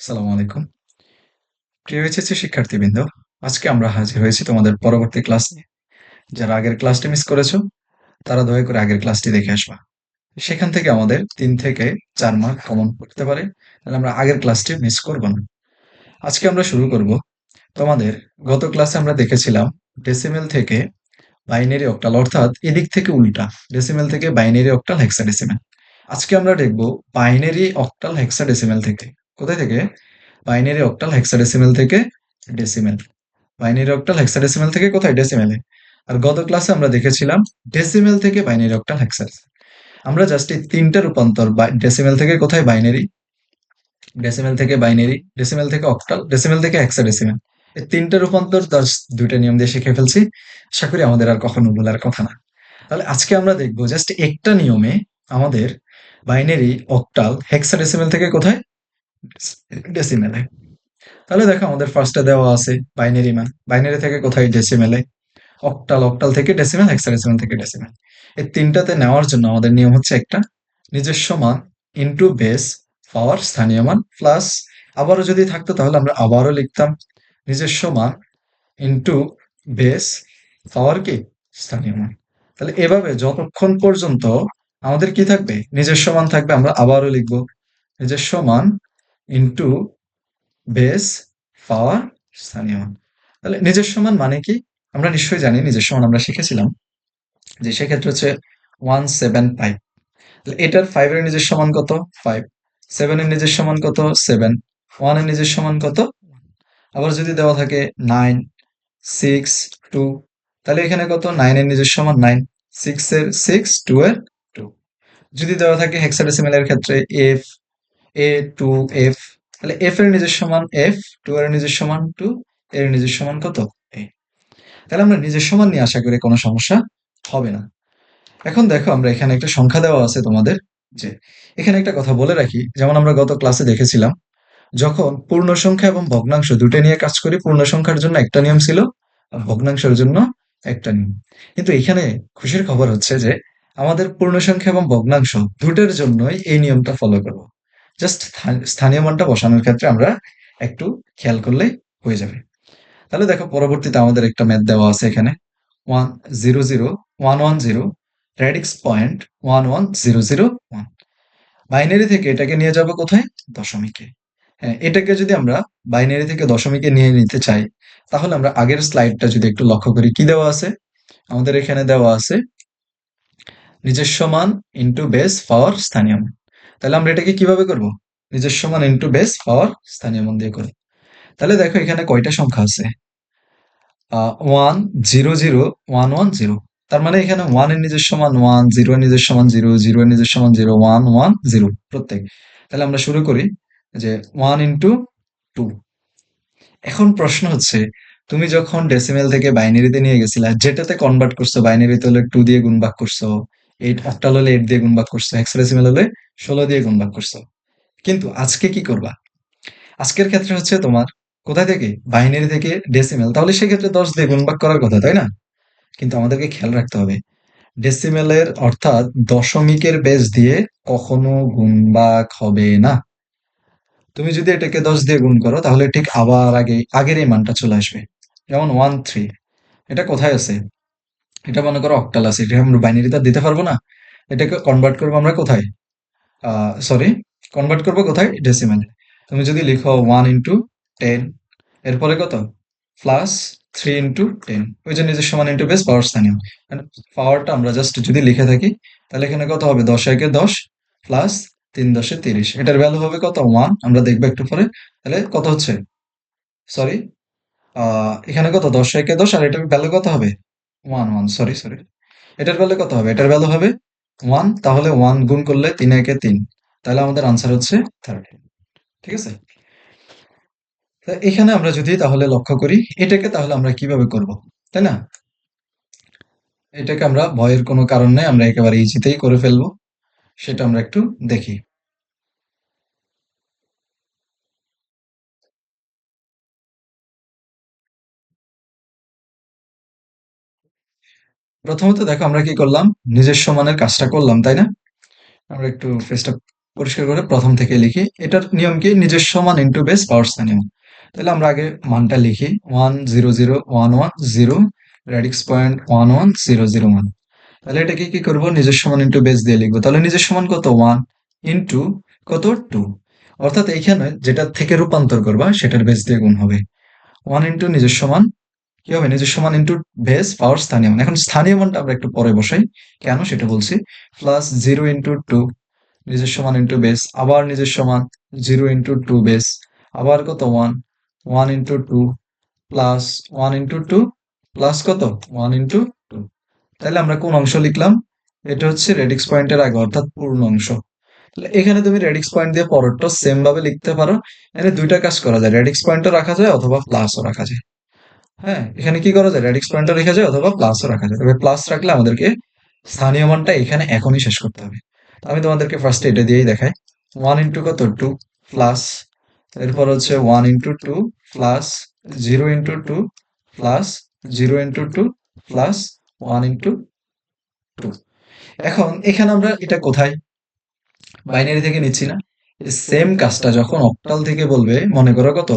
আসসালামু আলাইকুম। প্রিয় এইচএসসি শিক্ষার্থীবৃন্দ, আজকে আমরা হাজির হয়েছি তোমাদের পরবর্তী ক্লাস নিয়ে। যারা আগের ক্লাসটি মিস করেছো, তারা দয়া করে আগের ক্লাসটি দেখে আসবা। সেখান থেকে আমাদের ৩ থেকে ৪ মার্ক কমন পড়তে পারে। তাহলে আমরা আগের ক্লাসটি মিস করব না। আজকে আমরা শুরু করব। তোমাদের গত ক্লাসে আমরা দেখেছিলাম ডেসিমেল থেকে বাইনারি অক্টাল, অর্থাৎ এদিক থেকে উল্টা। ডেসিমেল থেকে বাইনারি অক্টাল হেক্সাডেসিমেল। আজকে আমরা দেখব বাইনারি অক্টাল হেক্সাডেসিমেল থেকে। কোথায় থেকে? বাইনারি অক্টাল হেক্সাডেসিমেল থেকে ডেসিমেল। বাইনারি অক্টাল হেক্সাডেসিমেল থেকে কোথায়? ডেসিমেলে। আর গত ক্লাসে আমরা দেখেছিলাম ডেসিমেল থেকে বাইনারি অক্টাল হেক্সাডেসিমেল। আমরা জাস্ট এই তিনটা রূপান্তর, ডেসিমেল থেকে কোথায়? বাইনারি, ডেসিমেল থেকে বাইনারি, ডেসিমেল থেকে অক্টাল, ডেসিমেল থেকে হেক্সাডেসিমেল, এই তিনটা রূপান্তর জাস্ট দুইটা নিয়ম দিয়ে শিখে ফেলছি। আশা করি আমাদের আর কখনো ভুলার কথা না। তাহলে আজকে আমরা দেখবো জাস্ট একটা নিয়মে আমাদের বাইনারি অক্টাল হেক্সাডেসিমেল থেকে কোথায়? ডেসিমেলে। তাহলে দেখো আমাদের ফার্স্টে দেওয়া আছে বাইনারি মান, বাইনারি থেকে কোথায়? ডেসিমেলে। অক্টাল, অক্টাল থেকে ডেসিমেল, হেক্সাডেসিমেল থেকে ডেসিমেল। এই তিনটাতে নেওয়ার জন্য আমাদের নিয়ম হচ্ছে একটা, নিজস্ব মান ইনটু বেস পাওয়ার স্থানীয় মান প্লাস, আবারও যদি থাকতো তাহলে আমরা আবারও লিখতাম নিজস্ব মান ইনটু বেস পাওয়ার কি? স্থানীয় মান। তাহলে এভাবে যতক্ষণ পর্যন্ত আমাদের কি থাকবে? নিজস্ব মান থাকবে, আমরা আবারও লিখবো নিজস্ব মান ইনটু বেস পাওয়ার স্থানীয় মান। তাহলে নিজস্ব মান মানে কি? আমরা নিশ্চয়ই জানি নিজস্ব মান, আমরা শিখেছিলাম যে সেক্ষেত্রে হচ্ছে 175। তাহলে এটার 5 এর নিজস্ব মান কত? 5। 7 এর নিজস্ব মান কত? 7। 1 এর নিজস্ব মান কত? আবার যদি দেওয়া থাকে 9, 6, 2, তাহলে এখানে কত? 9 এর নিজস্ব মান 9, 6 এর 6, 2 এর 2। যদি দেওয়া থাকে হেক্সাডেসিমেল এর ক্ষেত্রে f, a, 2, f, তাহলে f এর নিজস্ব মান f, 2 এর নিজস্ব মান 2, এর নিজস্ব মান কত? a। তাহলে আমরা নিজস্ব মান নিয়ে আশা করি কোনো সমস্যা হবে না। এখন দেখো আমরা এখানে একটা সংখ্যা দেওয়া আছে তোমাদের, যে এখানে একটা কথা বলে রাখি, যেমন আমরা গত ক্লাসে দেখেছিলাম যখন পূর্ণ সংখ্যা এবং ভগ্নাংশ দুটো নিয়ে কাজ করি, পূর্ণ সংখ্যার জন্য একটা নিয়ম ছিল আর ভগ্নাংশের জন্য একটা নিয়ম। কিন্তু এখানে খুশির খবর হচ্ছে যে আমাদের পূর্ণ সংখ্যা এবং ভগ্নাংশ দুটোর জন্যই এই নিয়মটা ফলো করব। জাস্ট স্থানীয় মানটা বসানোর ক্ষেত্রে আমরা একটু খেয়াল করলেই হয়ে যাবে। তাহলে দেখো পরবর্তীতে আমাদের একটা ম্যাথ দেওয়া আছে এখানে, 100 110 রেডিক্স পয়েন্ট 11001। বাইনারি থেকে এটাকে নিয়ে যাব কোথায়? দশমিকে। হ্যাঁ, এটাকে যদি আমরা বাইনারি থেকে দশমিকে নিয়ে নিতে চাই, তাহলে আমরা আগের স্লাইডটা যদি একটু লক্ষ্য করি, কি দেওয়া আছে আমাদের এখানে? দেওয়া আছে নিজস্ব মান ইন্টু বেস পাওয়ার স্থানীয় মান। তাহলে আমরা এটাকে কিভাবে করব? নিজস্ব মান ইন্টু বেস পাওয়ার স্থানীয় মান দিয়ে করি। তাহলে দেখো এখানে কয়টা সংখ্যা আছে? 100 110। তার মানে এখানে 1 এর নিজস্ব মান 1, 0 এর নিজস্ব মান 0, 0 এর নিজস্ব মান 0, 1 1 0 প্রত্যেক। তাহলে আমরা শুরু করি যে 1 ইন্টু 2। এখন প্রশ্ন হচ্ছে, তুমি যখন ডেসিমেল থেকে বাইনারিতে নিয়ে গেছিলা, যেটাতে কনভার্ট করছো, বাইনারিতে হলে 2 দিয়ে গুণ ভাগ করছো, 8 অক্টাল হলে 8 দিয়ে গুণ ভাগ করছো, হেক্সাডেসিমেল হলে 16 দিয়ে গুণ ভাগ করছো। কিন্তু আজকে কি করবা? আজকের ক্ষেত্রে হচ্ছে তোমার কোথায় থেকে? বাইনারি থেকে ডেসিমেল, তাহলে সেক্ষেত্রে 10 দিয়ে গুণ ভাগ করার কথা, তাই না? কিন্তু আমাদেরকে খেয়াল রাখতে হবে ডেসিমেলের অর্থাৎ দশমিকের বেস দিয়ে কখনো গুণভাগ হবে না। তুমি যদি এটাকে 10 দিয়ে গুণ করো তাহলে ঠিক আবার আগের এই মানটা চলে আসবে। যেমন 13, এটা কোথায় আছে? এটা মনে করো অক্টাল আছে, এটা আমরা বাইনারিতে দিতে পারবো না। এটাকে কনভার্ট করবো আমরা কোথায়? সরি, কনভার্ট করবো কোথায়? ডেসিমেলে। তুমি যদি লিখো 1 ইন্টু 10, এরপরে কত? প্লাস 3 ইন্টু 10, ওই যে নিজস্ব মান ইন্টু বেস পাওয়ার স্থানীয়। পাওয়ারটা আমরা জাস্ট যদি লিখে থাকি, তাহলে এখানে কত হবে? 10 × 10 প্লাস 3×10 = 30। এটার ভ্যালু হবে কত? 1। আমরা দেখবো একটু পরে। তাহলে কত হচ্ছে? সরি, এখানে কত? 10 × 10, আর এটার ভ্যালু কত হবে? 1 সরি সরি, এটার ভ্যালু কত হবে? এটার ভ্যালু হবে 1। তাহলে 1 গুণ করলে 3 × 3, তাহলে আমাদের আনসার হচ্ছে 30। ঠিক আছে? তা এখানে আমরা যদি তাহলে লক্ষ্য করি এটাকে, তাহলে আমরা কিভাবে করব, তাই না? এটাকে আমরা ভয়ের কোনো কারণ নেই, আমরা একেবারে ইজিতেই করে ফেলবো। সেটা আমরা একটু দেখি। প্রথমত দেখো আমরা কি করলাম? নিজস্ব মানের কাজটা করলাম, তাই না? আমরা একটু ফেসটা পরিষ্কার করে প্রথম থেকে লিখি। এটার নিয়ম কি, নিজস্ব মান ইন্টু বেস পাওয়ার স্থানীয় মান। তাহলে আমরা আগে মানটা লিখি, 10011 রেডিক্স পয়েন্ট 110001। তাহলে এটাকে কি করব, নিজস্ব মান ইন্টু বেস দিয়ে লিখবো। তাহলে নিজস্ব মান কত, 1 ইন্টু কত 2, অর্থাৎ এইখানে যেটা থেকে রূপান্তর করবা সেটার বেস দিয়ে গুণ হবে। 1 ইন্টু নিজস্ব মান কি হবে, নিজস্ব মান ইন্টু বেস পাওয়ার স্থানীয় মান। এখন স্থানীয় মানটা আমরা একটু পরে বসাই, কেন সেটা বলছি। প্লাস 0 ইন্টু 2 নিজস্ব মান ইন্টু বেস, আবার নিজস্ব মান 0 ইন্টু 2 বেস, আবার কত 1, 1 ইন্টু 2 প্লাস 1 ইন্টু 2 প্লাস কত 1 ইন্টু 2। তাহলে আমরা কোন অংশ লিখলাম, এটা হচ্ছে রেডিক্স পয়েন্টের আগে অর্থাৎ পূর্ণ অংশ। তাহলে এখানে তুমি রেডিক্স পয়েন্ট দিয়ে পরেরটা সেম ভাবে লিখতে পারো। এখানে দুইটা কাজ করা যায়, রেডিক্স পয়েন্টও রাখা যায় অথবা প্লাসও রাখা যায়। হ্যাঁ, এখানে কি করা যায়, রেডিক্স পয়েন্টও রেখা যায় অথবা প্লাসও রাখা যায়। তবে প্লাস রাখলে আমাদেরকে স্থানীয় মানটা এখানে এখনই শেষ করতে হবে। তো আমি তোমাদেরকে ফার্স্টে এটা দিয়েই দেখাই। 1 ইন্টু কত 2 প্লাস, এরপর হচ্ছে 1 into 2 plus 0 into 2 plus 0 into 2 plus 1 into 2। এখন এখানে আমরা এটা কোথায়, বাইনারি থেকে নিচ্ছি না। সেম কাজটা যখন অক্টাল থেকে বলবে, মনে করো কত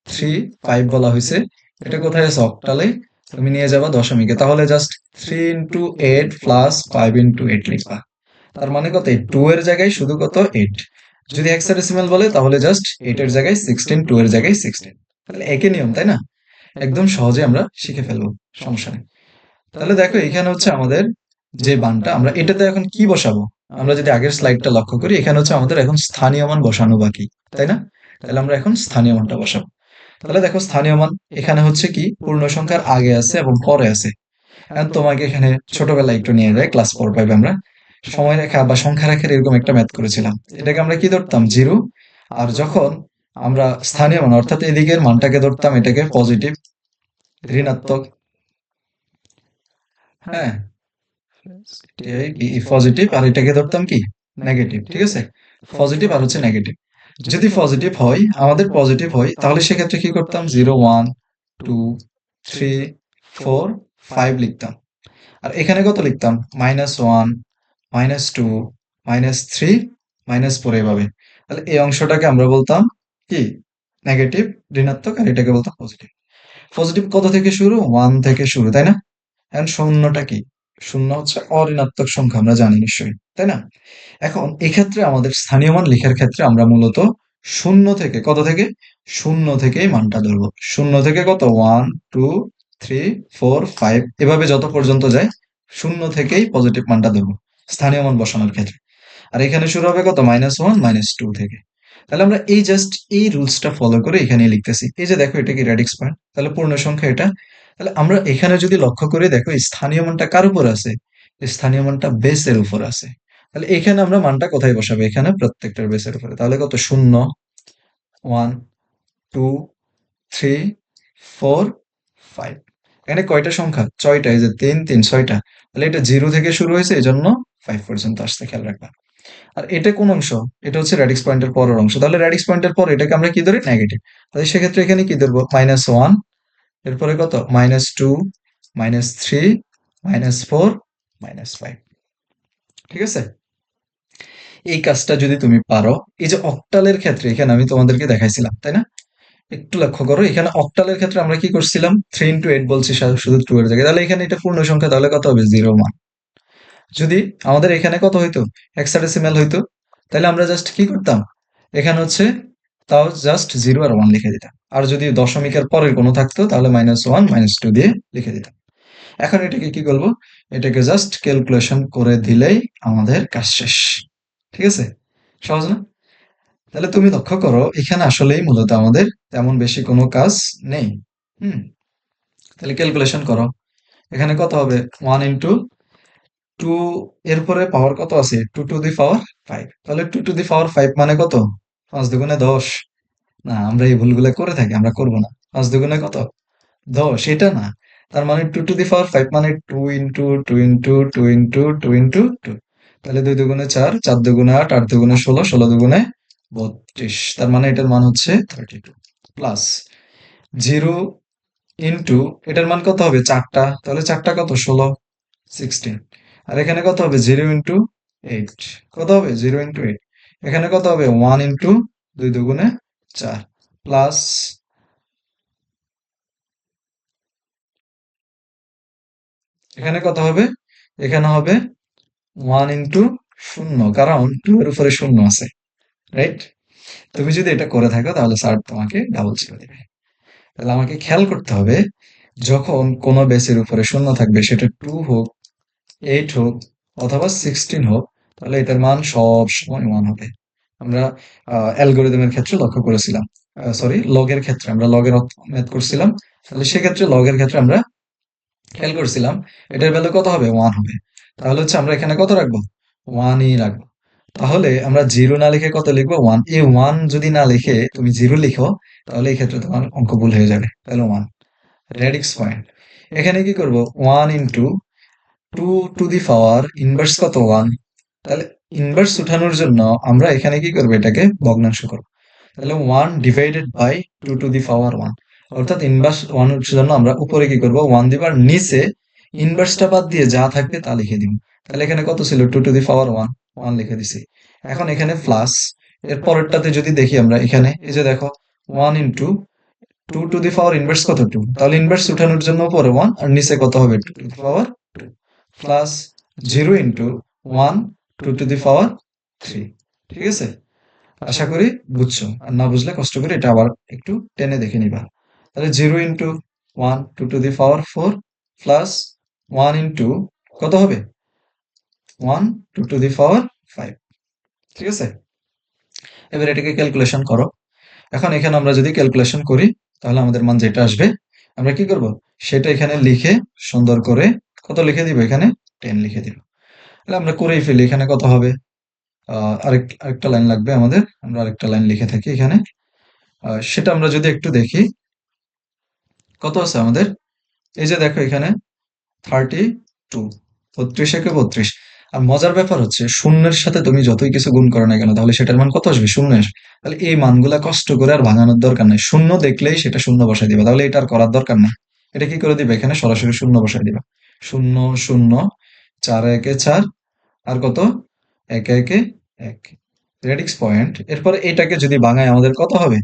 3 5 বলা হয়েছে, এটা কোথায় আছে অক্টালে, তুমি নিয়ে যাবা দশমিকে। তাহলে জাস্ট 3 ইন্টু 8 প্লাস 5 ইন্টু 8 লিখবা। তার মানে কত, 2 এর জায়গায় শুধু কত 8। যদি হেক্সাডেসিমাল বলে তাহলে জাস্ট 8 এর জায়গায় 16, 2 এর জায়গায় 16। তাহলে একই নিয়ম, তাই না? একদম সহজে আমরা শিখে ফেলবো, সমস্যা নেই। তাহলে দেখো এখানে হচ্ছে আমাদের যে মানটা, আমরা এটাতে এখন কি বসাবো। আমরা যদি আগের স্লাইডটা লক্ষ্য করি, এখানে হচ্ছে আমাদের এখন স্থানীয় মান বসানো বাকি, তাই না? তাহলে আমরা এখন স্থানীয় মানটা বসাবো। তাহলে দেখো স্থানীয় মান এখানে হচ্ছে কি, পূর্ণ সংখ্যার আগে আছে এবং পরে আছে। এখন তোমাকে এখানে ছোটবেলায় একটু নিয়ে যায়, ক্লাস 4 5 আমরা সময় রেখা বা সংখ্যা রেখার এরকম একটা ম্যাথ করেছিলাম। এটাকে আমরা কি ধরতাম, জিরো। আর যখন আমরা স্থানীয় মান অর্থাৎ এদিকের মানটাকে ধরতাম এটাকে পজিটিভ, ঋণাত্মক। হ্যাঁ, পজিটিভ, আর এটাকে ধরতাম কি, নেগেটিভ। ঠিক আছে, পজিটিভ আর হচ্ছে নেগেটিভ। যদি পজিটিভ হয়, আমাদের পজিটিভ হয়, তাহলে সেক্ষেত্রে কি করতাম, 0 1 2 3 4 5 লিখতাম। আর এখানে কত লিখতাম, -1 -2 -3 -4, এভাবে। তাহলে এই অংশটাকে আমরা বলতাম কি, নেগেটিভ, ঋণাত্মক, আর এটাকে বলতাম পজিটিভ। পজিটিভ কত থেকে শুরু, 1 থেকে শুরু, তাই না? এখন শূন্যটা কি, শূন্য হচ্ছে অঋণাত্মক সংখ্যা, আমরা জানি নিশ্চয়ই, তাই না? এখন এক্ষেত্রে আমাদের স্থানীয় মান লেখার ক্ষেত্রে আমরা মূলত শূন্য থেকে, কত থেকে, শূন্য থেকেই মানটা ধরবো। শূন্য থেকে কত, 1 2 3 4 5, এভাবে যত পর্যন্ত যায় শূন্য থেকেই পজিটিভ মানটা ধরবো স্থানীয় মান বসানোর ক্ষেত্রে। আর এখানে শুরু হবে কত, -1 -2 থেকে। তাহলে আমরা এই জাস্ট এই রুলসটা ফলো করে এখানে লিখতেছি। এই যে দেখো এটা কি রেডিক্স পয়েন্ট, তাহলে পূর্ণ সংখ্যা এটা। তাহলে আমরা এখানে যদি লক্ষ্য করে দেখো, স্থানীয় মানটা কার উপর আছে, স্থানীয় মানটা বেসের উপর আছে। তাহলে এখানে আমরা মানটা কোথায় বসাবো, এখানে প্রত্যেকটার বেসের উপরে। তাহলে কত, 0 1 2 3 4 5। এখানে কয়টা সংখ্যা, 6টা। এই যে 3 3 6টা। তাহলে এটা 0 থেকে শুরু হয়েছে, এজন্য 5 পর্যন্ত আসছে, খেয়াল রাখবা। আর এটা কোন অংশ, এটা হচ্ছে রেডিক্স পয়েন্টের পরের অংশ। তাহলে রেডিক্স পয়েন্টের পর এটাকে আমরা কি ধরি, নেগেটিভ। তাহলে সেক্ষেত্রে এখানে কি ধরবো, -1, এরপরে কত, -2 -3 -4 -5। ঠিক আছে, এই কাজটা যদি তুমি পারো, এই যে অক্টালের ক্ষেত্রে এখানে আমি তোমাদেরকে দেখাইছিলাম, তাই না? একটু লক্ষ্য করো, এখানে অক্টালের ক্ষেত্রে আমরা কি করছিলাম, 3 ইন্টু 8 বলছি শুধু 2 এর জায়গায়। তাহলে এখানে এটা পূর্ণ সংখ্যা, তাহলে কত হবে, 0 মান। যদি আমাদের এখানে কত হইতো, হেক্সাডেসিমাল হইতো, তাহলে আমরা জাস্ট কি করতাম, এখানে হচ্ছে তাও জাস্ট 0 আর 1 লিখে দিতাম। আর যদি দশমিকের পরের কোনো থাকতো তাহলে -1 -2 দিয়ে লিখে দিতাম। এখন এটাকে কি করবো, এটাকে জাস্ট ক্যালকুলেশন করে দিলেই আমাদের কাজ শেষ। ঠিক আছে, সহজ না? তাহলে তুমি লক্ষ্য করো, এখানে আসলেই মূলত আমাদের তেমন বেশি কোনো কাজ নেই। হুম, তাহলে ক্যালকুলেশন করো, এখানে কত হবে, 1 ইন্টু 2, এরপরে পাওয়ার কত আছে, 2 টু দি পাওয়ার 5। তাহলে 2 টু দি পাওয়ার 5 মানে কত, 5 দুগুণে 10। না, আমরা এই ভুলগুলো করে থাকি, আমরা করব না। 5 দুগুণে কত, 10, এটা না। তার মানে 2 টু দি পাওয়ার 5 মানে 2 ইন্টু 2 ইন্টু 2 ইন্টু 2 ইন্টু 2। তাহলে 2 দুগুণে 4, 4 দুগুণে 8, 8 দুগুণে 16, 16 দুগুণে 32। তার মানে এটার মান হচ্ছে 32 প্লাস 0 ইন্টু, এটার মান কত হবে, 4টা। তাহলে 4টা কত, 16 16। আর এখানে কত হবে, 0 ইন্টু 8, কত হবে, 0 ইন্টু 8। এখানে কত হবে 1 ইন্টু 2 দুগুণে 4 প্লাস এখানে কত হবে, এখানে হবে 1 ইন্টু 0, কারণ 2 এর উপরে 0 আছে, রাইট? তুমি যদি এটা করে থাকো তাহলে স্যার তোমাকে ডাবল ছেড়ে দেবে। তাহলে আমাকে খেয়াল করতে হবে, যখন কোনো বেসের উপরে 0 থাকবে, সেটা 2 হোক, 8 হোক অথবা 16 হোক, তাহলে এটার মান সব সময় 1 হবে। আমরা অ্যালগরিদমের ক্ষেত্রে লক্ষ্য করেছিলাম, সরি লগের ক্ষেত্রে আমরা লগের ম্যাথ করছিলাম, তাহলে সেক্ষেত্রে লগের ক্ষেত্রে আমরা খেয়াল করছিলাম এটার ভ্যালু কত হবে, 1 হবে। তাহলে হচ্ছে আমরা এখানে কত রাখবো, 1ই রাখবো। তাহলে আমরা 0 না লিখে কত লিখবো, 1। এই 1 যদি না লিখে তুমি 0 লিখো, তাহলে এই ক্ষেত্রে তোমার অঙ্ক ভুল হয়ে যাবে। তাহলে 1 রেডিক্স পয়েন্ট। এখানে কি করব, 1 into 2 to the power inverse কত, 1। তাহলে ইনভার্স উঠানোর জন্য আমরা এখানে কি করবো, এটাকে ভগ্নাংশ করবো। তাহলে 1 ডিভাইডেড বাই 2 টু দি পাওয়ার 1, অর্থাৎ ইনভার্স 1 এর জন্য আমরা উপরে কি করব, 1 দিব, আর নিচে ইনভার্সটা বাদ দিয়ে যা থাকবে তা লিখে দিব। তাহলে এখানে কত ছিল, 2 টু দি পাওয়ার 1, 1 লিখে দিছি। এখন এখানে প্লাস, এর পরেরটাতে যদি দেখি আমরা, এখানে এই যে দেখো 1 into 2 to the power inverse কত, 2। তাহলে ইনভার্স উঠানোর জন্য উপরে 1 আর নিচে কত হবে, 2 to the power 2 plus 0 into 1 2 to the power 3। ঠিক আছে, আশা করি বুঝছো, আর না বুঝলে কষ্ট করে এটা আবার একটু টেনে দেখে নিবা। তাহলে 0 into 1 2 to the power 4 plus 1 into কত হবে, 1 2 টু দি পাওয়ার 5। ঠিক আছে, এবার এটাকে ক্যালকুলেশন করো। এখন এখানে আমরা যদি ক্যালকুলেশন করি, তাহলে আমাদের মান যেটা আসবে, আমরা কি করব, সেটা এখানে লিখে সুন্দর করে কত লিখে দিব, এখানে 10 লিখে দিব। তাহলে আমরা করেই ফেলি, এখানে কত হবে, আরেকটা লাইন লাগবে আমাদের, আমরা আরেকটা লাইন লিখে থাকি এখানে। সেটা আমরা যদি একটু দেখি, কত আছে আমাদের, এই যে দেখো এখানে 32, 32 একে 32। আর মজার ব্যাপার হচ্ছে, শূন্যের সাথে তুমি যতই কিছু গুণ করো না কেন, তাহলে সেটার মান কত আসবে, শূন্য আসবে। তাহলে এই মানগুলা কষ্ট করে আর ভাঙানোর দরকার নাই, শূন্য দেখলেই সেটা শূন্য বসাই দিবা, তাহলে এটা আর করার দরকার নেই। এটা কি করে দিবে, এখানে সরাসরি শূন্য বসাই দিবা। শূন্য শূন্য, 4 একে 4, আর কত, একে একে 1, রেডিক্স পয়েন্ট। এরপরে এটাকে যদি ভাঙাই আমাদের কত হবে,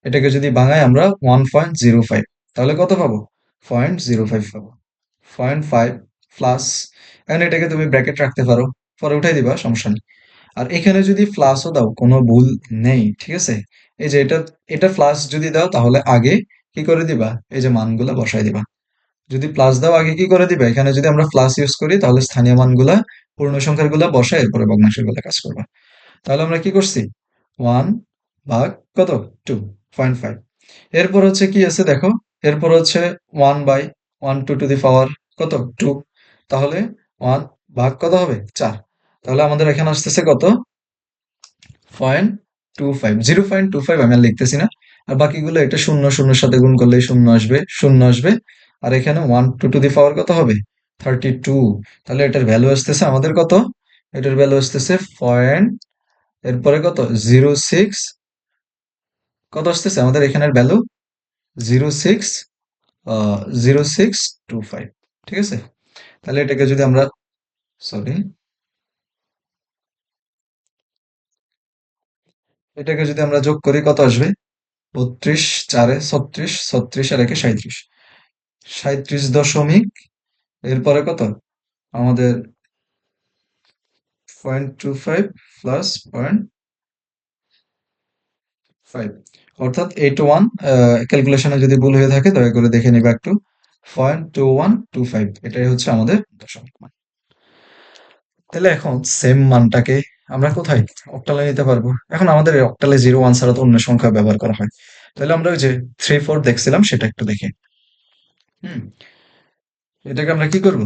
এটাকে যদি ভাঙাই আমরা 1.05, তাহলে কত পাবো, 0.05 পাবো। 0.5 প্লাস, এখন এটাকে তুমি ব্র্যাকেট রাখতে পারো, পরে উঠাই দিবা, সমস্যা নেই। আর এখানে যদি প্লাসও দাও কোনো ভুল নেই, ঠিক আছে। এই যে এটা এটা প্লাস যদি দাও, তাহলে আগে কি করে দিবা, এই যে মানগুলা বসাই দিবা। যদি প্লাস দাও আগে কি করে দিবা, এখানে যদি আমরা প্লাস ইউজ করি, তাহলে স্থানীয় মানগুলা পূর্ণ সংখ্যার গুলা বসায় এরপরে ভগ্নাংশের গুলা কাজ করবা। তাহলে আমরা কি করছি, 1 ভাগ কত, 2.5। এরপর হচ্ছে কি আছে দেখো, এরপর হচ্ছে 1 বাই 1 টু দি পাওয়ার কত, 2। তাহলে 1 ভাগ কত হবে, 4। তাহলে আমাদের এখানে আসতেছে কত, 0.25, 0.25 আমি আর লিখতেছি না। আর বাকিগুলো এটা শূন্য শূন্যর সাথে গুণ করলেই শূন্য আসবে, শূন্য আসবে। আর এখানে 1 টু দি পাওয়ার কত হবে, 32। তাহলে এটার ভ্যালু আসতেছে আমাদের কত, এটার ভ্যালু আসতেছে পয়েন্ট, এরপরে কত, 06, কত আসতেছে আমাদের এখানের ভ্যালু, 06 0625। ঠিক আছে, তাহলে এটাকে যদি আমরা, সরি, এটাকে যদি আমরা যোগ করি কত আসবে, 32 4 36, 36 আর 1 37, 37 এরপরে কত আমাদের 0.25 প্লাস 0.5, অর্থাৎ 81। ক্যালকুলেশনে যদি ভুল হয়ে থাকে দয়া করে দেখে নিবা একটু। 0.2125, এটাই হচ্ছে আমাদের দশমিক মান। তাহলে এখন সেম মানটাকে আমরা কোথায়, অক্টালে নিতে পারবো। এখন আমাদের অক্টালে 0 1 ছাড়া তো অন্য সংখ্যা ব্যবহার করা হয়। তাহলে আমরা ওই যে 3 4 দেখছিলাম, সেটা একটু দেখি। হুম, এটাকে আমরা কি করব,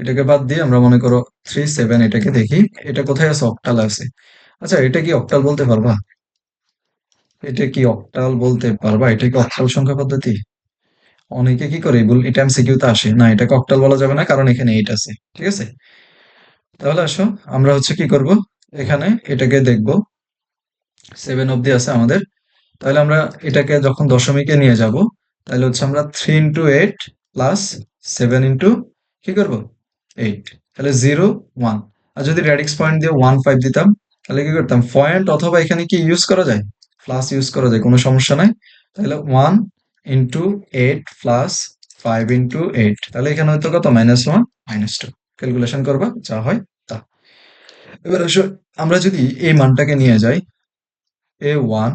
এটাকে বাদ দিয়ে আমরা মনে করো 3 7, এটাকে দেখি এটা কোথায় আছে, অক্টালে আছে। আচ্ছা, এটা কি অক্টাল বলতে পারবা, এটা কি অক্টাল বলতে পারবা, এটা কি অক্টাল সংখ্যা পদ্ধতি? অনেকে কি করে বল, এটা এমসিকিউতে আসে না, এটাকে অক্টাল বলা যাবে না, কারণ এখানে 8 আছে। ঠিক আছে, তাহলে আসো আমরা হচ্ছে কি করব, এখানে এটাকে দেখব 7 অব্দি আছে আমাদের। তাহলে আমরা এটাকে যখন দশমিকে নিয়ে যাব, তাহলে হচ্ছে আমরা 3 ইন্টু 8 প্লাস 7 ইন্টু কি করব, 8, তাহলে 0 1। আর যদি রেডিক্স পয়েন্ট দিয়ে 1 5 দিতাম, তাহলে কি করতাম, পয়েন্ট অথবা এখানে কি ইউজ করা যায়, প্লাস ইউজ করা যায়, কোনো সমস্যা নাই। তাহলে 1 × 8 প্লাস 5 × 8, তাহলে এখানে হয়তো কত, -1 -2। ক্যালকুলেশন করবা, যা হয় তা। এবার আসো, আমরা যদি এই মানটাকে নিয়ে যাই, A1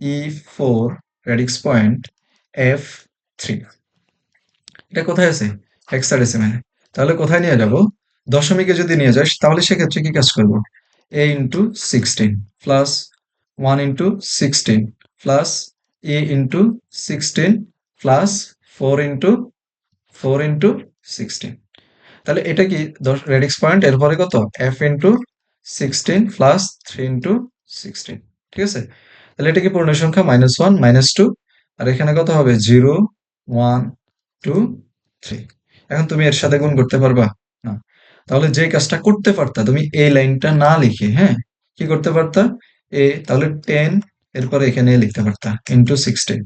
E4 radix point F3, এটা কোথায় আছে, হেক্সাডেসিমেলে। তাহলে কোথায় নিয়ে যাব, দশমিকে যদি নিয়ে যাস তাহলে সেক্ষেত্রে কি কাজ করব, A × 16 plus 1 × 16 plus E × 16 plus 4 × 4 × 16। তাহলে এটা কি রেডিক্স পয়েন্ট, এরপরে কত, F × 16 প্লাস 3 × 16, ঠিক আছে। তাহলে এটা কি পূর্ণ সংখ্যা, -1 -2, আর এখানে কত হবে, 0 1 2 3। এখন তুমি এর সাথে গুণ করতে পারবা না, তাহলে যে কাজটা করতে পারতা তুমি এই লাইনটা না লিখে, হ্যাঁ, কি করতে পারতা, তাহলে 10, এরপরে এখানে লিখতে পারতা × 16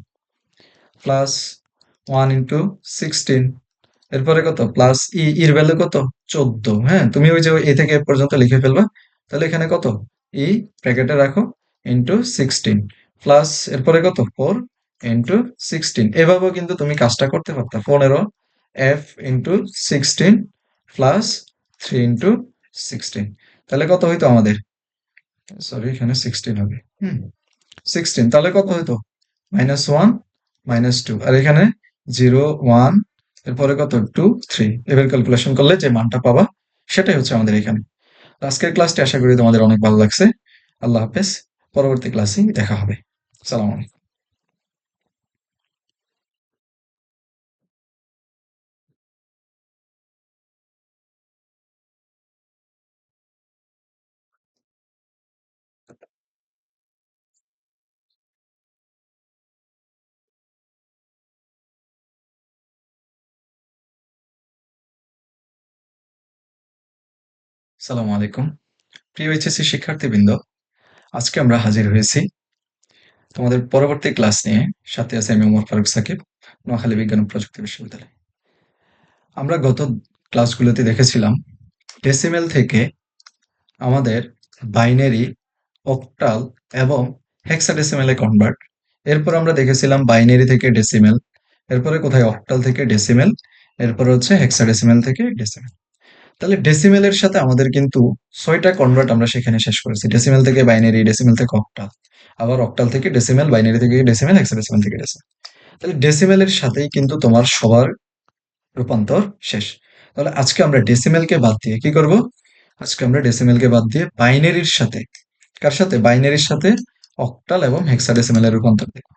প্লাস 1 × 16, এরপরে কত, প্লাস এর ভ্যালু কত, 14, হ্যাঁ, তুমি ওই যে এ থেকে এ পর্যন্ত লিখে ফেলবা। তাহলে এখানে কত, ই ব্র্যাকেটে রাখো, × 16 প্লাস এরপরে কত, 4 × 16। এভাবেও কিন্তু তুমি কাজটা করতে পারতা, 15 F × 16 প্লাস 3 × 16। তাহলে কত হইতো আমাদের, সরি এখানে 16 হবে, 16, তাহলে কত হইতো, -1 -2, আর এখানে 0 1, এরপরে কত, 2 3। এবার ক্যালকুলেশন করলে যে মানটা পাবা সেটাই হচ্ছে আমাদের এখানে। আজকের ক্লাসটি আশা করি তোমাদের অনেক ভালো লাগছে। আল্লাহ হাফেজ, পরবর্তী ক্লাসে দেখা হবে। সালাম আলাইকুম। সালাম আলাইকুম, প্রিয় এইচএসসি শিক্ষার্থীবৃন্দ, আজকে আমরা হাজির হয়েছি তোমাদের পরবর্তী ক্লাস নিয়ে। সাথে আছে আমি ওমর ফারুক সাকিব, নোয়াখালী বিজ্ঞান ও প্রযুক্তি বিশ্ববিদ্যালয়। আমরা গত ক্লাসগুলোতে দেখেছিলাম ডেসিমেল থেকে আমাদের বাইনারি, অক্টাল এবং হেক্সাডেসিমেলে কনভার্ট। এরপর আমরা দেখেছিলাম বাইনারি থেকে ডেসিমেল, এরপরে কোথায়, অক্টাল থেকে ডেসিমেল, এরপর হচ্ছে হেক্সাডেসিমেল থেকে ডেসিমেল। তাহলে ডেসিমেলের সাথে আমাদের কিন্তু 6টা কনভার্ট আমরা সেখানে শেষ করেছি, ডেসিমেল থেকে বাইনারি, ডেসিমেল থেকে অক্টাল, আবার অক্টাল থেকে ডেসিমেল, বাইনারি থেকে ডেসিমেল, হেক্সাডেসিমেল থেকে ডেসিমেল। তাহলে ডেসিমেলের সাথেই কিন্তু তোমার সবার রূপান্তর শেষ। তাহলে আজকে আমরা ডেসিমেলকে বাদ দিয়ে কি করব, আজকে আমরা ডেসিমেলকে বাদ দিয়ে বাইনারির সাথে, কার সাথে, বাইনারির সাথে অক্টাল এবং হেক্সাডেসিমেলের রূপান্তর দেখব।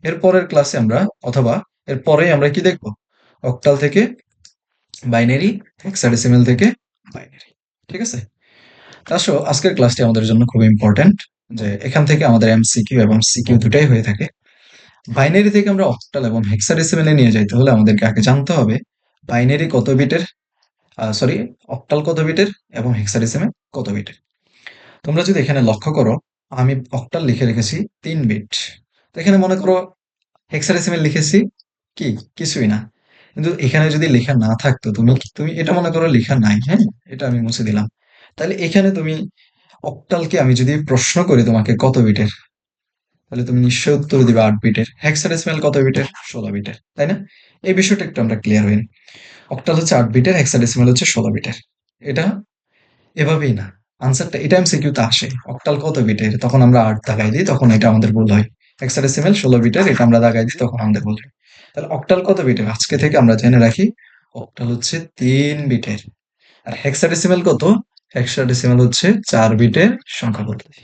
এর পরের ক্লাসে আমরা, অথবা এর পরেই আমরা কি দেখব, অক্টাল থেকে বাইনারি, হেক্সাডেসিমেল থেকে বাইনারি, ঠিক আছে। আসো, আজকের ক্লাসটি আমাদের জন্য খুব ইম্পর্ট্যান্ট, যে এখান থেকে আমাদের এমসিকিউ এবং সিকিউ দুটাই হয়ে থাকে। বাইনারি থেকে আমরা অক্টাল এবং হেক্সাডেসিমেলে নিয়ে যাইতে হলে আমাদেরকে আগে জানতে হবে বাইনারি কত বিটের, সরি, অক্টাল কত বিটের এবং হেক্সাডেসিমেল কত বিটের। তোমরা যদি এখানে লক্ষ্য করো, আমি অক্টাল লিখে রেখেছি 3 বিট, তো এখানে মনে করো হেক্সাডেসিমেল লিখেছি কি, কিছুই না। কিন্তু এখানে যদি লেখা না থাকতো, তুমি তুমি এটা মনে করো লেখা নাই, হ্যাঁ, এটা আমি মুছে দিলাম। তাহলে এখানে তুমি অক্টালকে আমি যদি প্রশ্ন করি তোমাকে কত বিটের, তাহলে তুমি নিশ্চয়ই উত্তর দিবে 8 বিটের। হেক্সাডেসিমাল কত বিটের, 16 বিটের, তাই না। এই বিষয়টা একটু আমরা ক্লিয়ার হইনি। অক্টাল হচ্ছে 8 বিটের, হেক্সাডেসিমাল হচ্ছে 16 বিটের। এটা এভাবেই না, আনসারটা এটা এমসিকিউতে আসে, অক্টাল কত বিটের, তখন আমরা 8 দাগাই দিই, তখন এটা আমাদের ভুল হয়। হেক্সাডেসিমাল 16 বিটের, এটা আমরা দাগাই দিই, তখন আমাদের ভুল হয়। তাহলে অক্টাল কত বিটের, আজকে থেকে আমরা জেনে রাখি, অক্টাল হচ্ছে 3 বিটের। আর হেক্সাডেসিমাল কত, হেক্সাডেসিমাল হচ্ছে 4 বিটের সংখ্যা পদ্ধতি।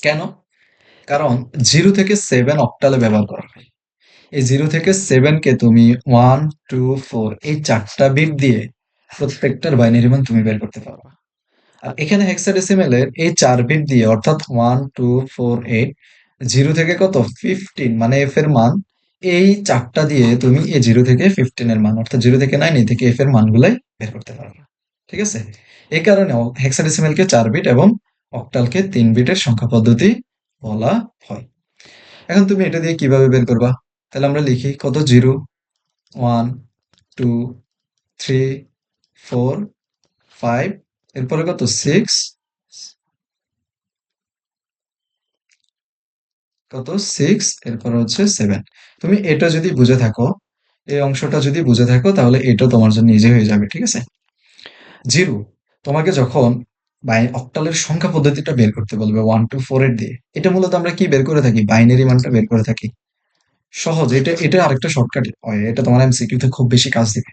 কেন, কারণ 0 থেকে 7 অক্টালে ব্যবহার করা হয়। এই 0 থেকে 7 কে তুমি 1 2 4 এই 4টা বিট দিয়ে প্রত্যেকটার বাইনারি মান তুমি বের করতে পারবা। আর এখানে হেক্সাডেসিমেলের এই 4 বিট দিয়ে, অর্থাৎ 1 2 4 8, 0 থেকে কত 15 মানে এফ এর মান, এই 4টা দিয়ে তুমি এই 0 থেকে 15 এর মান, অর্থাৎ 0 থেকে 9, এই থেকে এফ এর মানগুলাই বের করতে পারবা, ঠিক আছে। এই কারণে হেক্সাডেসিমেলকে 4 বিট এবং অক্টালকে 3 বিটের সংখ্যা পদ্ধতি বলা হয়। এখন তুমি এটা দিয়ে কিভাবে বের করবা, তাহলে আমরা লিখি কত, 0 1 2 3 4 5, এরপরে কত 6 কত 6, এরপর হচ্ছে 7। তুমি এটা যদি বুঝে থাকো, এই অংশটা যদি বুঝে থাকো, তাহলে এটা তোমার জন্য ইজি হয়ে যাবে, ঠিক আছে? জিরো, তোমাকে যখন অক্টালের সংখ্যা পদ্ধতিটা বের করতে বলবে 1 to 4 এর দিয়ে, এটা মূলত আমরা কি বের করে থাকি? বাইনারি মানটা বের করে থাকি। সহজ, এটা আরেকটা শর্টকাট হয়, এটা তোমার এমসিকিউ তে খুব বেশি কাজ দিবে।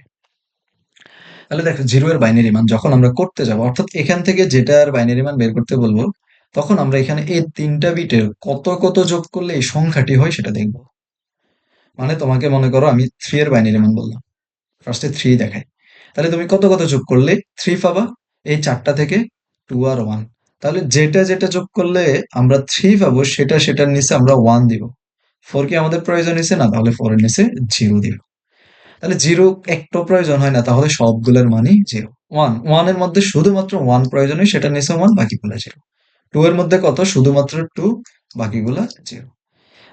তাহলে দেখো, জিরো এর বাইনারি মান যখন আমরা করতে যাব, অর্থাৎ এখান থেকে যেটার বাইনারি মান বের করতে বলবো, তখন আমরা এখানে এই 3টা বিটের কত কত যোগ করলে এই সংখ্যাটি হয় সেটা দেখব। মানে তোমাকে মনে করো আমি 3 এর বাইনারি মান বললাম, ফার্স্টে 3 দেখাই, তাহলে তুমি কত কত যোগ করলে 3 পাবা এই 4টা থেকে, 2 আর 1। তাহলে যেটা যেটা যোগ করলে আমরা 3 পাবো, সেটার নিচে আমরা 1 দিব। 4 কি আমাদের প্রয়োজন হয়েছে না? তাহলে 4 এর নিচে 0 দিব। তাহলে 0 একটু প্রয়োজন হয় না, তাহলে সবগুলোর মানই 0। 1 এর মধ্যে শুধুমাত্র 1 প্রয়োজন হয়, সেটার নিচে 1, বাকিগুলো 0। 2 এর মধ্যে কত? শুধুমাত্র 2, বাকিগুলা 0।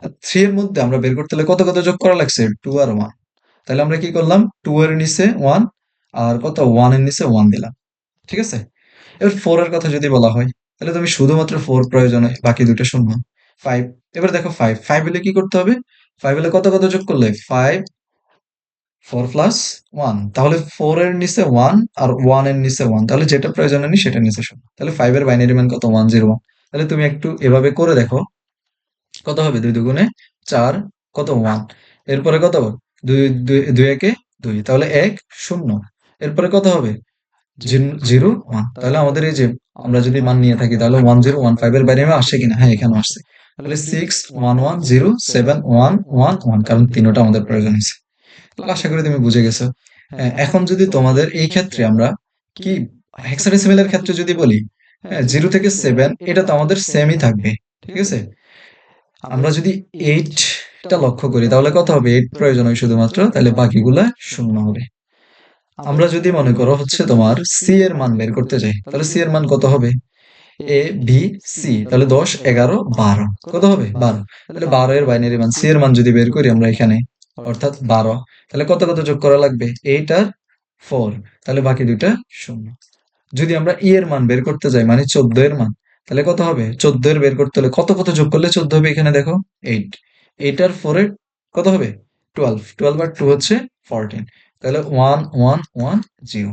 আর 3 এর মধ্যে আমরা বের করতে হলে কত কত যোগ করা লাগছে? 2 আর 1। তাহলে আমরা কি করলাম? 2 এর নিচে 1, আর কত 1 এর নিচে 1 দিলাম, ঠিক আছে? এবার 4 এর কথা যদি বলা হয়, তাহলে তুমি শুধুমাত্র 4 প্রয়োজন হয়, বাকি দুটো শূন্য। 5, এবার দেখো 5 হলে কি করতে হবে? 5 হলে কত কত যোগ করলে? 5, 4 প্লাস 1, তাহলে 4 এর নিচে 1 আর 1 এর নিচে 1, তাহলে যেটা প্রয়োজন নেই সেটার নিচে শূন্য। তাহলে 5 এর বাইনারি মান কত? 101। তাহলে তুমি একটু এভাবে করে দেখো, কত হবে? 2 দুগুণে 4, কত 1, এরপরে কত? 2 2 একে 2, তাহলে 1 0, এরপরে কত হবে? 0 1। তাহলে আমাদের এই যে আমরা যদি মান নিয়ে থাকি, তাহলে 1015 এর বাইরে আসে কিনা? হ্যাঁ, এখানে আসছে। তাহলে 6 1 1 0 7 1 1 1, কারণ তিনটা আমাদের প্রয়োজন আছে। তাহলে আশা করি তুমি বুঝে গেছো। হ্যাঁ, এখন যদি তোমাদের এই ক্ষেত্রে আমরা কি হেক্সাডেসিমেল এর ক্ষেত্রে যদি বলি, হ্যাঁ 0 থেকে 7 এটা তো আমাদের সেমই থাকবে, ঠিক আছে? আমরা যদি 8টা লক্ষ্য করি, তাহলে কত হবে? 8 প্রয়োজন হয় শুধুমাত্র, তাহলে বাকিগুলা শূন্য হবে। আমরা যদি মনে করো হচ্ছে তোমার সি এর মান বের করতে চাই, তাহলে সি এর মান কত হবে? এ বি সি, তাহলে 10 11 12, কত হবে? 12। তাহলে 12 এর বাইনারি মান, সি এর মান যদি বের করি আমরা এখানে, অর্থাৎ 12, তাহলে কত কত যোগ করা লাগবে? 8 আর 4, তাহলে বাকি দুইটা শূন্য। যদি আমরা ই এর মান বের করতে যাই, মানে 14 এর মান, তাহলে কত হবে? 14 এর বের করতে হলে কত কত যোগ করলে 14 হবে? এখানে দেখো 8, 8 আর 4 এর কত হবে? 12, 12 আর 2 হচ্ছে 14, তাহলে 1 1 1 0।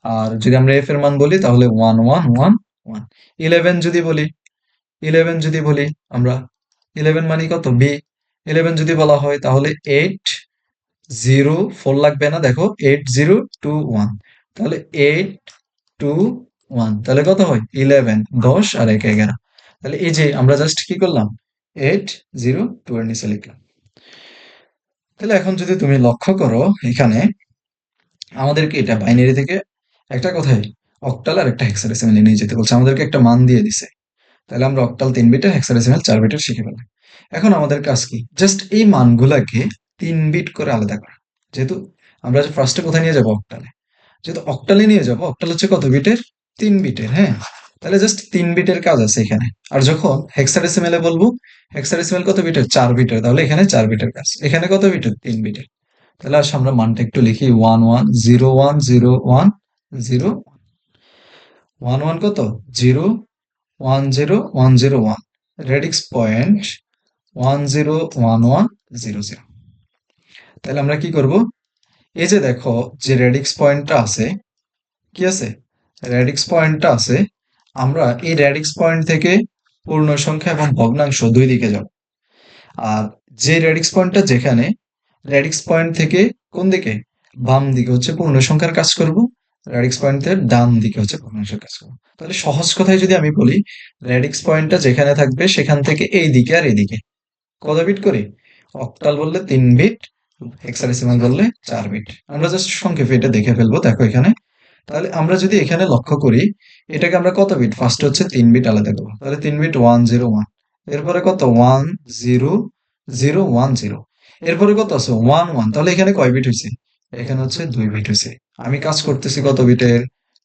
আর যদি আমরা এফ এর মান বলি, তাহলে 1 1 1 1। 11 যদি বলি, 11 যদি বলি আমরা, 11 মানে কত? বি। 11 যদি বলা হয়, তাহলে 8 0 4 লাগবে না, দেখো 8 0 2 1, তাহলে 8 2 1, তাহলে কত হয়? 11, 10 আর 1 11। তাহলে এই যে আমরা জাস্ট কি করলাম? 8 0 2 এর নিচে লিখলাম। তাহলে এখন যদি তুমি লক্ষ্য করো, এখানে আমাদেরকে এটা বাইনারি থেকে একটা কথাই অক্টাল আর একটা হেক্সাডেসিমেলে নিয়ে যেতে বলছে, আমাদেরকে একটা মান দিয়ে দিছে। তাহলে আমরা অক্টাল 3 বিটের, হেক্সাডেসিমেল 4 বিটের শিখে ফেললাম। এখন আমাদের কাজ কি? জাস্ট এই মানগুলাকে 3 বিট করে আলাদা করা। যেহেতু আমরা ফার্স্টে কোথায় নিয়ে যাবো? অক্টালে। যেহেতু অক্টালে নিয়ে যাবো, অক্টাল হচ্ছে কত বিটের? 3 বিটের, হ্যাঁ। তাহলে জাস্ট 3 বিটের কাজ আছে এখানে। আর যখন হেক্সাডেসিমেলে বলবো, হেক্সাডেসিমেল কত বিটের? 4 বিটের, তাহলে এখানে 4 বিটের কাজ। এখানে কত বিটের? 3 বিটের। তাহলে আসলে আমরা মানটা একটু লিখি, 1 1 0 1 0 1 0 1 1, কত? 0 1 0 1 0 1, রেডিক্স পয়েন্ট 1 0 1 1 0 0। তাহলে আমরা কি করব? এই যে দেখো, যে রেডিক্স পয়েন্টটা আছে, কি আছে? রেডিক্স পয়েন্টটা আছে, আমরা এই রেডিক্স পয়েন্ট থেকে পূর্ণ সংখ্যা এবং ভগ্নাংশ দুই দিকে যাব। আর যে রেডিক্স পয়েন্টটা যেখানে, রেডিক্স পয়েন্ট থেকে কোন দিকে? বাম দিকে হচ্ছে পূর্ণ সংখ্যার কাজ করব, রেডিক্স পয়েন্টের ডান দিকে হচ্ছে ভগ্নাংশের কাজ করব। তাহলে সহজ কথায় যদি আমি বলি, রেডিক্স পয়েন্টটা যেখানে থাকবে সেখান থেকে এই দিকে আর এদিকে কত বিট করে? অক্টাল বললে 3 বিট, হেক্সাডেসিমাল বললে 4 বিট। আমরা জাস্ট সংক্ষেপে এটা দেখে ফেলবো, দেখো এখানে। তাহলে আমরা যদি এখানে লক্ষ্য করি, এটাকে আমরা কত বিট? ফার্স্ট হচ্ছে 3 বিট আলাদা করবো, তাহলে 3 বিট 1 0 1, এরপরে কত? 1 0 0 1 0, এরপরে কত আছে? 1 1, তাহলে এখানে কয় বিট হয়েছে? এখানে হচ্ছে 2 বিট হয়েছে। আমি কাজ করতেছি কত বিটের?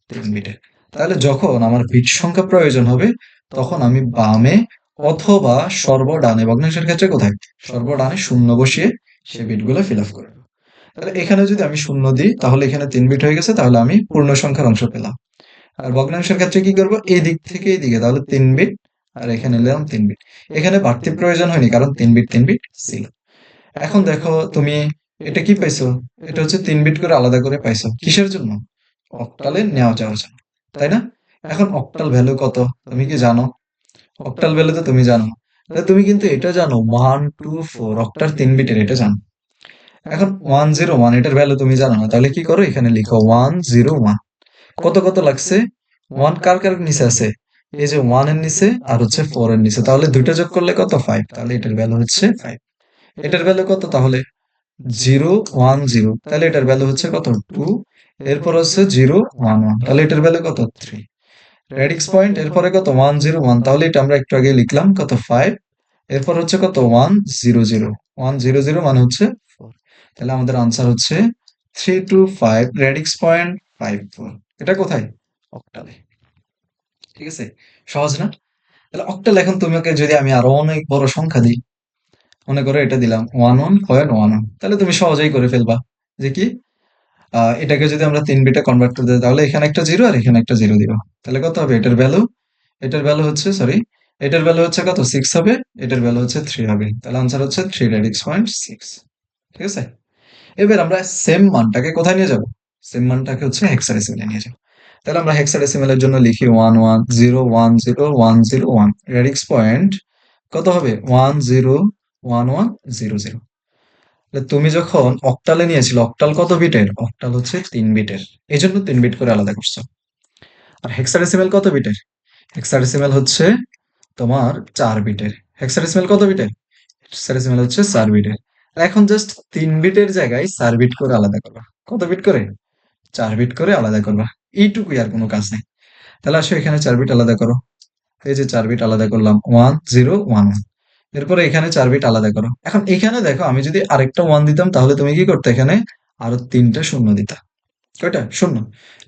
3 বিটের। তাহলে যখন আমার বিট সংখ্যা প্রয়োজন হবে, তখন আমি বামে অথবা সর্বডানে, ভগ্নাংশের ক্ষেত্রে কোথায়? সর্বডানে শূন্য বসিয়ে সে বিটগুলো ফিল আপ করে। তাহলে এখানে যদি আমি শূন্য দিই, তাহলে এখানে 3 বিট হয়ে গেছে, তাহলে আমি পূর্ণ সংখ্যার অংশ পেলাম। আর ভগ্নাংশের ক্ষেত্রে কি করব? এই দিক থেকে এই দিকে, তাহলে 3 বিট আর এখানে নিলাম 3 বিট। এখানে বাড়তি প্রয়োজন হয়নি কারণ 3 বিট ছিল। এখন দেখো তুমি এটা কি পাইছো? এটা হচ্ছে 3 বিট করে আলাদা করে পাইছো। কিসের জন্য? অক্টালে নেওয়া যাওয়ার জন্য। তাই না? এখন অক্টাল ভ্যালু কত? তুমি কি জানো? অক্টাল ভ্যালু তো তুমি জানো। তাহলে তুমি কিন্তু এটা জানো 1 2 4 অক্টার 3 বিটের এটা জানো। এখন 101 এটার ভ্যালু তুমি জানো না। তাহলে কি করো? এখানে লিখো 101। কত কত লাগছে? 1 কার কার নিচে আছে? এই যে 1 এর নিচে আর হচ্ছে 4 এর নিচে। তাহলে দুইটা যোগ করলে কত? 5। তাহলে এটার ভ্যালু হচ্ছে 5। এটার ভ্যালু কত তাহলে? 010। তাহলে এটার ভ্যালু হচ্ছে কত? 2। এরপর হচ্ছে 011। তাহলে এটার ভ্যালু কত? 3। রেডিক্স পয়েন্ট এরপরে কত? 101। তাহলে এটা আমরা একটু আগে লিখলাম কত? 5। এরপর হচ্ছে কত? 100। 100 মানে হচ্ছে 4। তাহলে আমাদের আনসার হচ্ছে 325। Radix point 54। এটা কোথায়? অক্টালে। ঠিক আছে? সহজ না? তাহলে অক্টাল এখন তোমাকে যদি আমি আরো অনেক বড় সংখ্যা দিই, মনে করো এটা দিলাম 11.11, তাহলে তুমি সহজেই করে ফেলবা যে কি এটাকে যদি আমরা 3 বিটে কনভার্ট করে দিই তাহলে এখানে একটা জিরো আর এখানে একটা জিরো দিব। তাহলে কত হবে? এটার ভ্যালু হচ্ছে সরি, এটার ভ্যালু হচ্ছে কত? 6 হবে। এটার ভ্যালু হচ্ছে 3 হবে। তাহলে আনসার হচ্ছে 3 রেডিক্স পয়েন্ট 6। ঠিক আছে? এবার আমরা সেম মানটাকে কোথায় নিয়ে যাব? সেম মানটাকে হচ্ছে হেক্সাডেসিমেলে নিয়ে যাব। তাহলে আমরা হেক্সাডেসিমেলের জন্য লিখি 11010101। রেডিক্স পয়েন্ট কত হবে? 101100। তুমি যখন অক্টালে নিয়েছিল, অক্টাল কত বিটের? অক্টাল হচ্ছে 3 বিটের। এই জন্য 3 বিট করে আলাদা করছো। আর হেক্সাডেসিমেল কত বিটের? হেক্সাডেসিমেল হচ্ছে তোমার 4 বিটের। হেক্সাডেসিমেল কত বিটের? হেক্সাডেসিমেল হচ্ছে 4 বিটের। এখন জাস্ট 3 বিটের জায়গায় 4 বিট করে আলাদা করবা। কত বিট করে? 4 বিট করে আলাদা করবা। এইটুকুই, আর কোনো কাজ নেই। তাহলে আসো এখানে 4 বিট আলাদা করো। এই যে 4 বিট আলাদা করলাম 1011। এরপরে এখানে 4 বিট আলাদা করো। এখন এখানে দেখো আমি যদি আরেকটা 1 দিতাম তাহলে তুমি কি করতে? এখানে আরো 3টা শূন্য দিতা। কয়টা? শূন্য।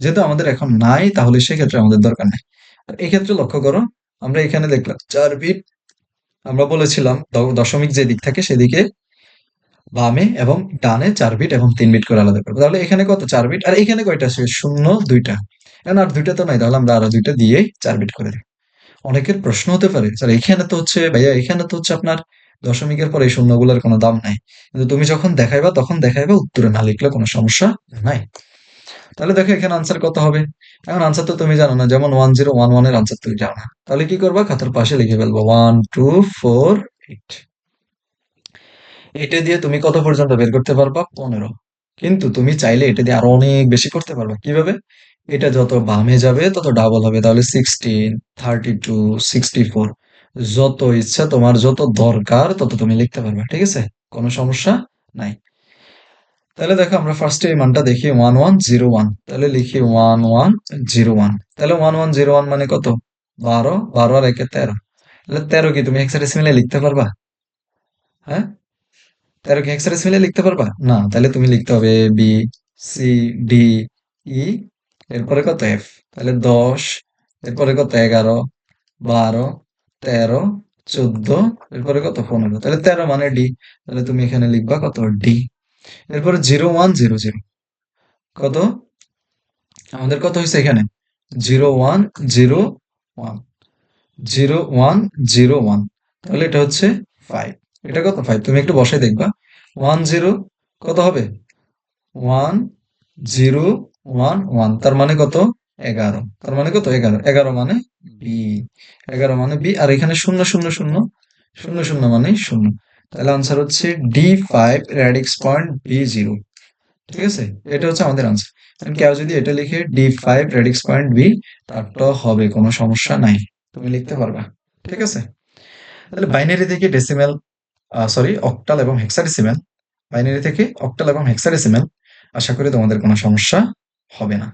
যেহেতু আমাদের এখন নাই তাহলে সেক্ষেত্রে আমাদের দরকার নাই। আর এক্ষেত্রে লক্ষ্য করো, আমরা এখানে দেখলাম 4 বিট। আমরা বলেছিলাম দশমিক যে দিক থাকে সেদিকে বামে এবং ডানে 4 বিট এবং 3 বিট করে আলাদা করবো। তাহলে এখানে কত? 4 বিট। আর এখানে কয়টা আছে? শূন্য দুইটা। এখন আর দুইটা তো নাই, তাহলে আমরা আরো দুইটা দিয়ে 4 বিট করে দিই। অনেকের প্রশ্ন হতে পারে, স্যার এখানে তো হচ্ছে ভাইয়া, এখানে তো হচ্ছে আপনার দশমিকের পরে এই শূন্যগুলোর কোনো দাম নাই। কিন্তু তুমি যখন দেখাইবা তখন দেখাইবা উত্তরে না লিখলে কোনো সমস্যা নাই। তাহলে দেখো এখানে আনসার কত হবে? এখন আনসার তো তুমি জানো না, যেমন 1011 এর আনসার তুমি জানো না। তাহলে কি করবা? খাতার পাশে লিখে ফেলবো 1248। এটা দিয়ে তুমি কত পর্যন্ত বের করতে পারবা? 15। কিন্তু তুমি চাইলে এটা দিয়ে আরো অনেক বেশি করতে পারবা। কিভাবে? এটা যত বামে যাবে তত ডাবল হবে। তাহলে 16, 32, 64, যত ইচ্ছা তোমার যত দরকার তত তুমি লিখতে পারবে। ঠিক আছে? কোনো সমস্যা নাই। তাহলে দেখো আমরা ফার্স্টে এই মানটা দেখি 1101। তাহলে লিখি 1101। তাহলে 1101 মানে কত? 12। 12 আর একে 13। তাহলে 13 কি তুমি হেক্সাডেসিমেলে লিখতে পারবা? হ্যাঁ? 13 কি হেক্সাডেসিমেলে লিখতে পারবা? না। তাহলে তুমি লিখতে হবে বি, সি, ডি, ই, এরপরে কত? এফ। তাহলে 10, এরপরে কত? 11, 12, 13, 14, এরপরে কত? 15। তাহলে 13 মানে ডি। তাহলে তুমি এখানে লিখবা কত? ডি। এরপরে 0100 কত? আমাদের কত হয়েছে এখানে? 0101। 0101। তাহলে এটা হচ্ছে 5। এটা কত? 5। তুমি একটু বসায় দেখবা। 10 কত হবে? 1011। তার মানে কত? 11। তার মানে কত? 11। 11 মানে বি। 11 মানে বি। আর এখানে শূন্য শূন্য শূন্য শূন্য শূন্য মানে শূন্য। তাহলে আনসার হচ্ছে D5 রেডিক্স পয়েন্ট B0। ঠিক আছে? এটা হচ্ছে আমাদের আনসার। কেউ যদি এটা লিখে D5 রেডিক্স পয়েন্ট বি, তারটাও হবে, কোনো সমস্যা নাই। তুমি লিখতে পারবা। ঠিক আছে? তাহলে বাইনারি থেকে ডেসিমেল, সরি, অক্টাল এবং হেক্সাডেসিমেল, বাইনারি থেকে অক্টাল এবং হেক্সাডেসিমেল, আশা করি তোমাদের কোনো সমস্যা হবে না।